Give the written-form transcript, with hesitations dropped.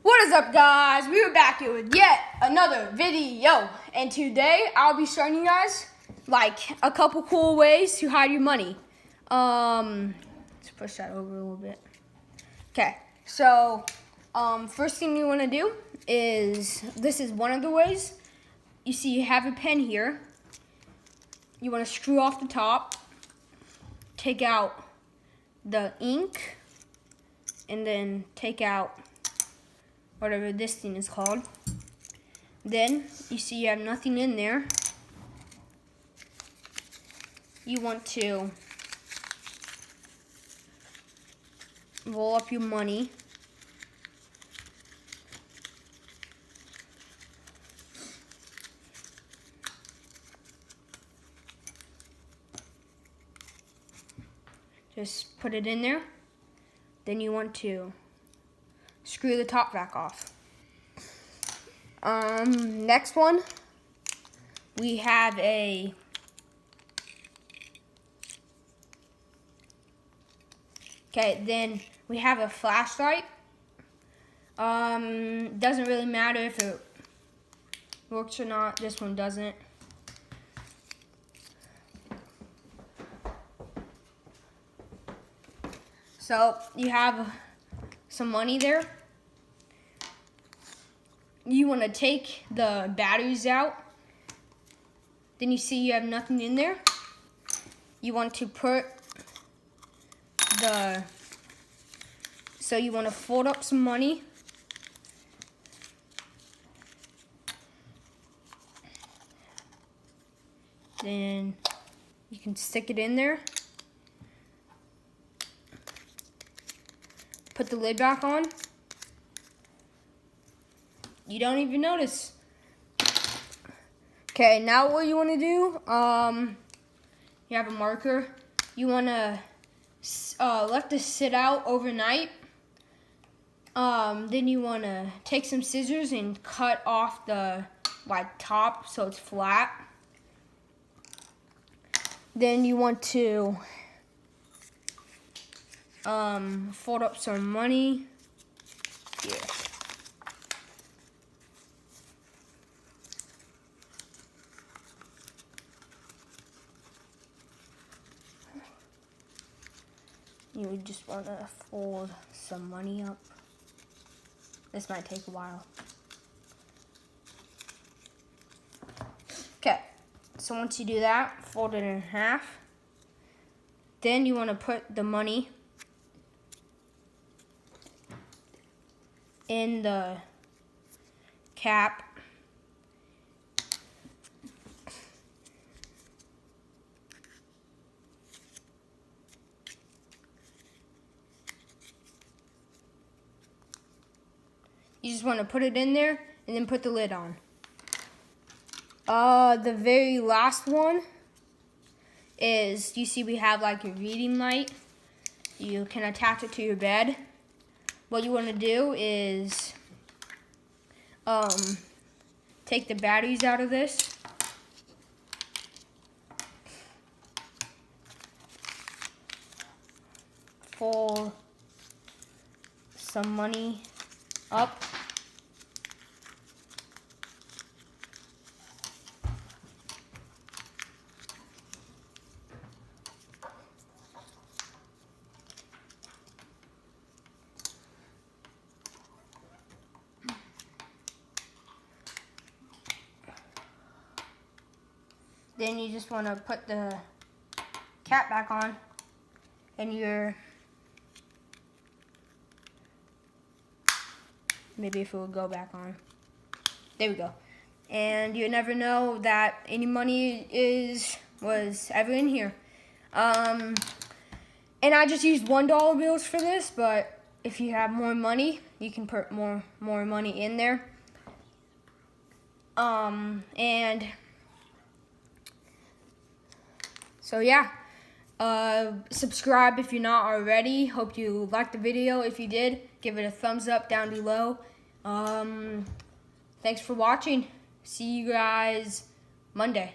What is up, guys? We are back here with yet another video, and today I'll be showing you guys like a couple cool ways to hide your money. Let's push that over a little bit. Okay, so first thing you want to do is, this is one of the ways. You see you have a pen here. You want to screw off the top, take out the ink, and then take out whatever this thing is called. Then you see you have nothing in there. You want to roll up your money. Just put it in there. Then you want to screw the top back off. Next one, we have a then we have a flashlight. Doesn't really matter if it works or not. This one doesn't. So you have some money there. You want to take the batteries out. Then you see you have nothing in there. You want to put so you want to fold up some money. Then you can stick it in there. Put the lid back on. You don't even notice. Okay, now what you want to do, you have a marker. You want to let this sit out overnight. Then you want to take some scissors and cut off the top so it's flat. Then you want to fold up some money here. You just want to fold some money up. This might take a while. Okay, so once you do that, fold it in half. Then you want to put the money in the cap. You just want to put it in there and then put the lid on. The very last one is, you see we have like a reading light. You can attach it to your bed. What you want to do is take the batteries out of this. Fold some money up. Then you just want to put the cap back on, and maybe if it would go back on. There we go. And you never know that any money was ever in here. And I just used $1 bills for this, but if you have more money, you can put more money in there. And so yeah, subscribe if you're not already. Hope you liked the video. If you did, give it a thumbs up down below. Thanks for watching. See you guys Monday.